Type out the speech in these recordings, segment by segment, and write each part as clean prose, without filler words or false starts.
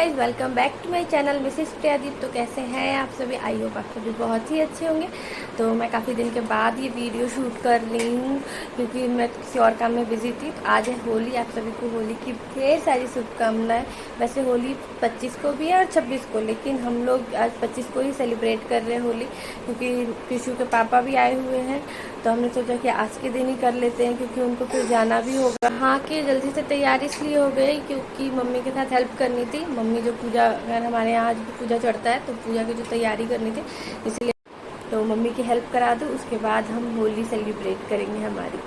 Guys, welcome back to my channel Mrs Pradeep. तो कैसे हैं आप सभी? आई होप आप सभी बहुत ही अच्छे होंगे। तो मैं काफ़ी दिन के बाद ये वीडियो शूट कर रही हूँ क्योंकि मैं किसी और काम में बिजी थी। तो आज है होली, आप सभी को होली की ढेर सारी शुभकामनाएं। वैसे होली 25 को भी है और 26 को, लेकिन हम लोग आज 25 को ही सेलिब्रेट कर रहे हैं होली, क्योंकि कृषु के पापा भी आए हुए हैं। तो हमने सोचा कि आज के दिन ही कर लेते हैं क्योंकि उनको फिर जाना भी होगा। हाँ, कि जल्दी से तैयारी इसलिए हो गई क्योंकि मम्मी के साथ हेल्प करनी थी। मम्मी जो पूजा, अगर हमारे यहाँ आज भी पूजा चढ़ता है तो पूजा की जो तैयारी करनी थी, इसलिए तो मम्मी की हेल्प करा दूँ, उसके बाद हम होली सेलिब्रेट करेंगे हमारी।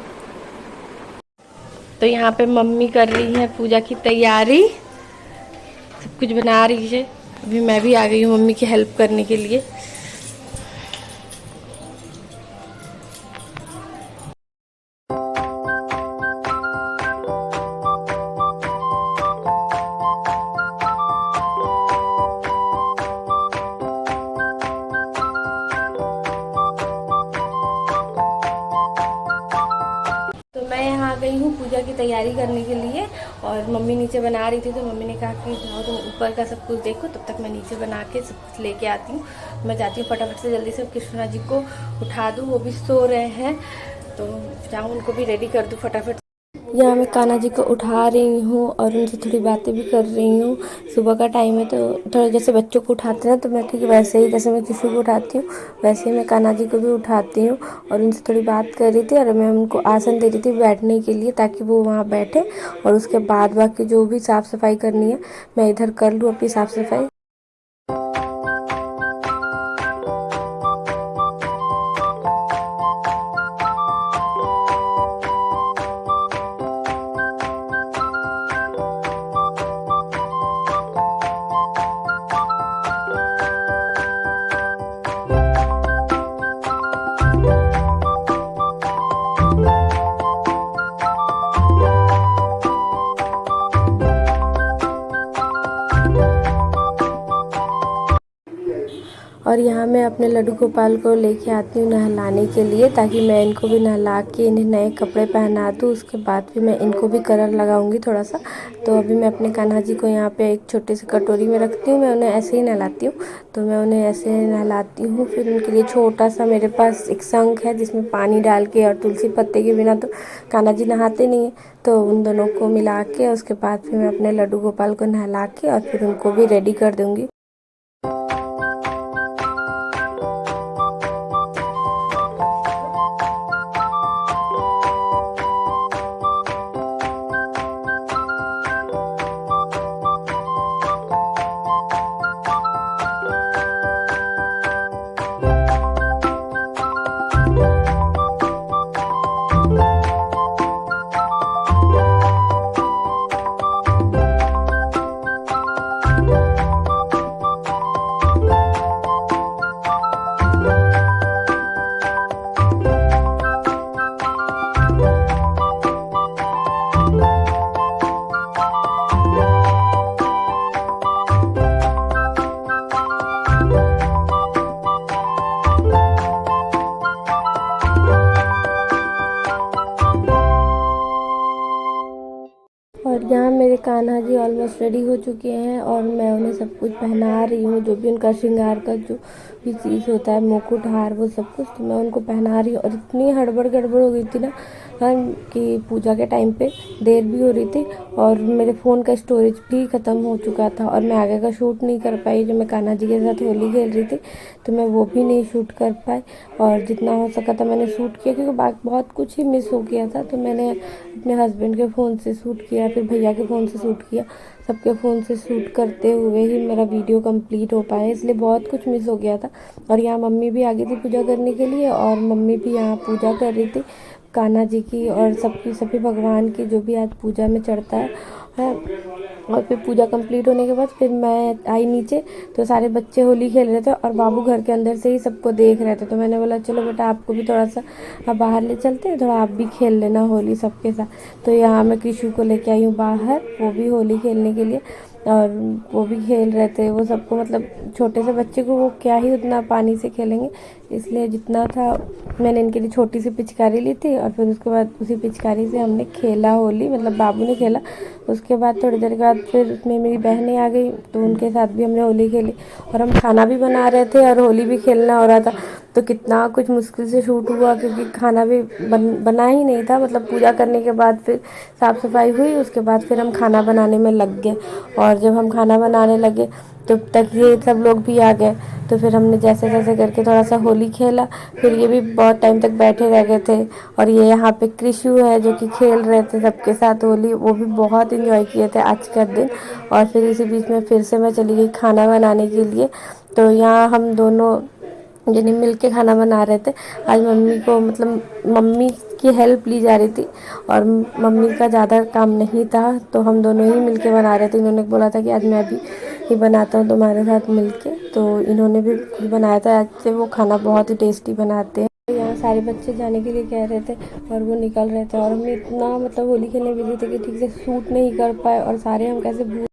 तो यहाँ पे मम्मी कर रही है पूजा की तैयारी, सब कुछ बना रही है। अभी मैं भी आ गई हूँ मम्मी की हेल्प करने के लिए। तो मैं यहाँ आ गई हूँ पूजा की तैयारी करने के लिए, और मम्मी नीचे बना रही थी। तो मम्मी ने कहा कि जाओ तुम ऊपर का सब कुछ देखो, तब तक मैं नीचे बना के सब कुछ लेके आती हूँ। मैं जाती हूँ फटाफट से, जल्दी से कृष्णा जी को उठा दूँ, वो भी सो रहे हैं। तो जाऊँ उनको भी रेडी कर दूँ फटाफट। यहाँ मैं कान्हा जी को उठा रही हूँ और उनसे थोड़ी बातें भी कर रही हूँ। सुबह का टाइम है तो थोड़ा जैसे बच्चों को उठाते हैं तो मैं ठीक वैसे ही, जैसे मैं किसी को उठाती हूँ वैसे ही मैं कान्हा जी को भी उठाती हूँ। और उनसे थोड़ी बात कर रही थी और मैं उनको आसन दे रही थी बैठने के लिए, ताकि वो वहाँ बैठे और उसके बाद बाकी जो भी साफ़ सफाई करनी है मैं इधर कर लूँ अपनी साफ़ सफाई। और यहाँ मैं अपने लड्डू गोपाल को लेके आती हूँ नहलाने के लिए, ताकि मैं इनको भी नहला के इन्हें नए कपड़े पहना दूँ। उसके बाद फिर मैं इनको भी कलर लगाऊंगी थोड़ा सा। तो अभी मैं अपने कान्हा जी को यहाँ पे एक छोटे से कटोरी में रखती हूँ, मैं उन्हें ऐसे ही नहलाती हूँ। तो मैं उन्हें ऐसे नहलाती हूँ। फिर उनके लिए छोटा सा मेरे पास एक शंख है जिसमें पानी डाल के, और तुलसी पत्ते के बिना तो कान्हा जी नहाते नहीं हैं, तो उन दोनों को मिला के उसके बाद फिर मैं अपने लड्डू गोपाल को नहला के और फिर उनको भी रेडी कर दूँगी। और यहाँ मेरे कान्हा जी ऑलमोस्ट रेडी हो चुके हैं और मैं उन्हें सब कुछ पहना रही हूँ, जो भी उनका श्रृंगार का जो भी चीज़ होता है, मुकुट हार वो सब कुछ, तो मैं उनको पहना रही हूँ। और इतनी हड़बड़ गड़बड़ हो गई थी ना कि पूजा के टाइम पे देर भी हो रही थी और मेरे फ़ोन का स्टोरेज भी ख़त्म हो चुका था और मैं आगे का शूट नहीं कर पाई। जो मैं कान्हा जी के साथ होली खेल रही थी तो मैं वो भी नहीं शूट कर पाई, और जितना हो सका था मैंने शूट किया, क्योंकि बहुत कुछ ही मिस हो गया था। तो मैंने अपने हस्बैंड के फ़ोन से शूट किया, फिर भैया के फ़ोन से शूट किया, सबके फ़ोन से शूट करते हुए ही मेरा वीडियो कंप्लीट हो पाया, इसलिए बहुत कुछ मिस हो गया था। और यहाँ मम्मी भी आ गई थी पूजा करने के लिए, और मम्मी भी यहाँ पूजा कर रही थी कान्हा जी की और सबकी, सभी भगवान की जो भी आज पूजा में चढ़ता है। और फिर पूजा कंप्लीट होने के बाद फिर मैं आई नीचे, तो सारे बच्चे होली खेल रहे थे और बाबू घर के अंदर से ही सबको देख रहे थे। तो मैंने बोला चलो बेटा आपको भी थोड़ा सा बाहर ले चलते हैं, थोड़ा आप भी खेल लेना होली सबके साथ। तो यहाँ मैं कृषु को लेके आई हूँ बाहर, वो भी होली खेलने के लिए। और वो भी खेल रहे थे। वो सबको मतलब छोटे से बच्चे को वो क्या ही उतना पानी से खेलेंगे, इसलिए जितना था मैंने इनके लिए छोटी सी पिचकारी ली थी और फिर उसके बाद उसी पिचकारी से हमने खेला होली, मतलब बाबू ने खेला। उसके बाद थोड़ी देर के बाद फिर उसमें मेरी बहनें आ गई तो उनके साथ भी हमने होली खेली और हम खाना भी बना रहे थे और होली भी खेलना हो रहा था। तो कितना कुछ मुश्किल से शूट हुआ क्योंकि खाना भी बना ही नहीं था। मतलब पूजा करने के बाद फिर साफ़ सफाई हुई, उसके बाद फिर हम खाना बनाने में लग गए। और जब हम खाना बनाने लगे तब तक ये सब लोग भी आ गए। तो फिर हमने जैसे तैसे करके थोड़ा सा होली खेला। फिर ये भी बहुत टाइम तक बैठे रह गए थे। और ये यहाँ पे कृषु है जो कि खेल रहे थे सबके साथ होली, वो भी बहुत इंजॉय किए थे आज का दिन। और फिर इसी बीच में फिर से मैं चली गई खाना बनाने के लिए। तो यहाँ हम दोनों जने मिल के खाना बना रहे थे। आज मम्मी को मतलब मम्मी की हेल्प ली जा रही थी और मम्मी का ज़्यादा काम नहीं था तो हम दोनों ही मिल के बना रहे थे। इन्होंने बोला था कि आज मैं भी ही बनाता हूँ तुम्हारे साथ मिल के, तो इन्होंने भी कुछ बनाया था। आज से वो खाना बहुत ही टेस्टी बनाते हैं। यहाँ सारे बच्चे जाने के लिए कह रहे थे और वो निकल रहे थे और हम इतना मतलब होली खेलने बिजी थे कि ठीक से शूट नहीं कर पाए और सारे हम कैसे